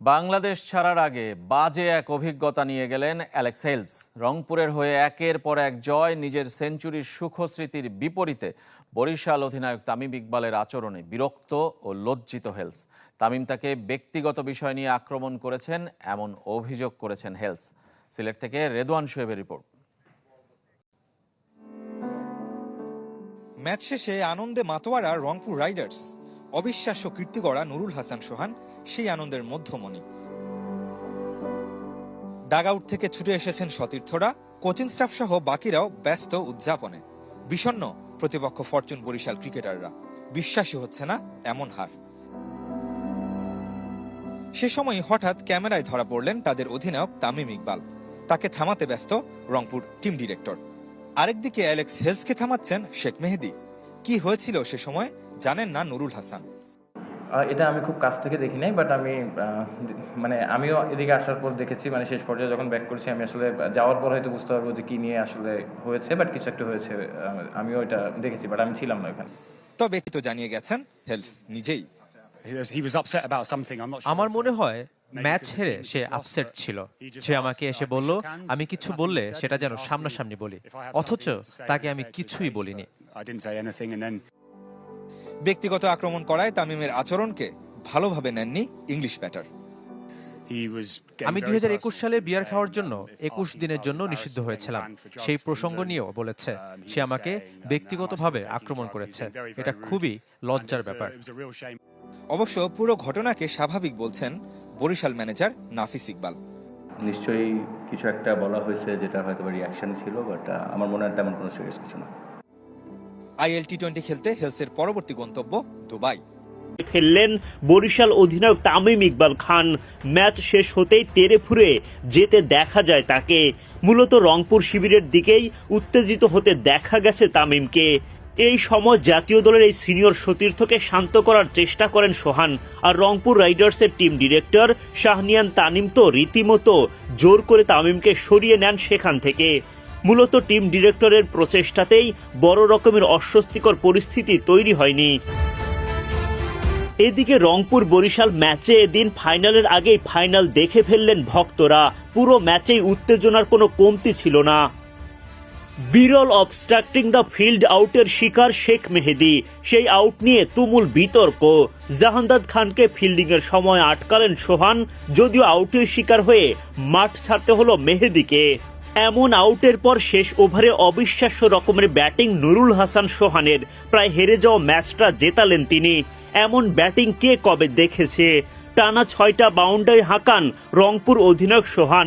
বাংলাদেশ ছাড়ার আগে বাজে এক অভিজ্ঞতা নিয়ে গেলেন অ্যালেক্স হেলস। রংপুরের হয়ে একের পর এক জয়, নিজের সেঞ্চুরির সুখস্মৃতির বিপরীতে বরিশাল অধিনায়ক তামিম ইকবালের আচরণে বিরক্ত ও লজ্জিত হেলস। তামিম তাকে ব্যক্তিগত বিষয় নিয়ে আক্রমণ করেছেন এমন অভিযোগ করেছেন হেলস। সিলেট থেকে রেদওয়ান শোয়েবের রিপোর্ট। ম্যাচ শেষে আনন্দে মাতোয়ারা রংপুর রাইডার্স। অবিশ্বাস্য কীর্তি গড়া নুরুল হাসান সোহান সেই আনন্দের মধ্যমণি। ডাগআউট থেকে ছুটে এসেছেন সতীর্থরা, কোচিং স্টাফ সহ বাকিরাও ব্যস্ত উদযাপনে। বিষণ্ণ প্রতিপক্ষ ফরচুন বরিশাল ক্রিকেটাররা, বিশ্বাসই হচ্ছে না এমন হার। সে সময় হঠাৎ ক্যামেরায় ধরা পড়লেন তাদের অধিনায়ক তামিম ইকবাল। তাকে থামাতে ব্যস্ত রংপুর টিম ডিরেক্টর। আরেকদিকে অ্যালেক্স হেলসকে থামাচ্ছেন শেখ মেহেদী। কি হয়েছিল সে সময় জানেন না নুরুল হাসান। এটা আমি খুব কাছ থেকে দেখি নাই, বাট আমিও এদিকে আসার পর দেখেছি। শেষ পর্যায়ে যখন ব্যাক করেছি, আমি আসলে যাওয়ার পর হয়তো বুঝতে পারবো যে কি নিয়ে আসলে হয়েছে, বাট কিছু একটা হয়েছে। আমিও এটা দেখেছি, বাট আমি ছিলাম না এখানে। তবে তো জানিয়ে গেছেন হেলস নিজেই। আমার মনে হয় ম্যাচ হেরে সে আপসেট ছিল। সে আমাকে এসে বলল আমি কিছু বললে সেটা যেন সামনাসামনি বলি, অথচ তাকে আমি কিছুই বলিনি। ব্যক্তিগত আক্রমণ করায় তামিমের আচরণকে ভালোভাবে নেননি ইংলিশ ব্যাটার। আমি 2021 সালে বিয়ার খাওয়ার জন্য 21 দিনের জন্য নিষিদ্ধ হয়েছিলাম। সেই প্রসঙ্গ নিয়েও বলেছে সে আমাকে ব্যক্তিগতভাবে আক্রমণ করেছে। এটা খুবই লজ্জার ব্যাপার। অবশ্য পুরো ঘটনাকে স্বাভাবিক বলছেন বরিশাল ম্যানেজার নাফিস ইকবাল। নিশ্চয়ই কিছু একটা বলা হয়েছে যেটা হয়তো রিঅ্যাকশন ছিল, বাট আমার মনে হয় তেমন কোনো সিরিয়াস কিছু না। IL T20 খেলতে হেলসের পরবর্তী গন্তব্য দুবাই। ফেললেন বরিশাল অধিনায়ক তামিম ইকবাল খান। ম্যাচ শেষ হতেই তেরে ফুরে যেতে দেখা যায় তাকে। মূলত রংপুর শিবিরের দিকেই উত্তেজিত হতে দেখা গেছে তামিমকে। এই সময় জাতীয় দলের এই সিনিয়র সতীর্থকে শান্ত করার চেষ্টা করেন সোহান। আর রংপুর রাইডার্সের টিম ডিরেক্টর শাহনিয়ান তানিম তো রীতিমতো জোর করে তামিমকে সরিয়ে নেন সেখান থেকে। মূলত টিম ডিরেক্টরের প্রচেষ্টাতেই বড় রকমের অস্বস্তিকর পরিস্থিতি তৈরি হয়নি। এদিকে রংপুর বরিশাল ম্যাচে এদিন ফাইনালের আগেই ফাইনাল দেখে ফেললেন ভক্তরা। পুরো ম্যাচেই উত্তেজনার কোনো কমতি ছিল না। বিরল অবস্ট্রাক্টিং দ্য ফিল্ড আউটের শিকার শেখ মেহেদী। সেই আউট নিয়ে তুমুল বিতর্ক। জাহান্দাদ খানকে ফিল্ডিংয়ের সময় আটকালেন সোহান, যদিও আউটের শিকার হয়ে মাঠ ছাড়তে হলো মেহেদীকে। এমন আউটের পর শেষ ওভারে অবিশ্বাস্য রকমের ব্যাটিং নুরুল হাসান সোহানের। প্রায় হেরে যাওয়া ম্যাচটা জেতালেন তিনি। এমন ব্যাটিং কে কবে দেখেছে? টানা 6টা বাউন্ডারি হাঁকান রংপুর অধিনায়ক সোহান।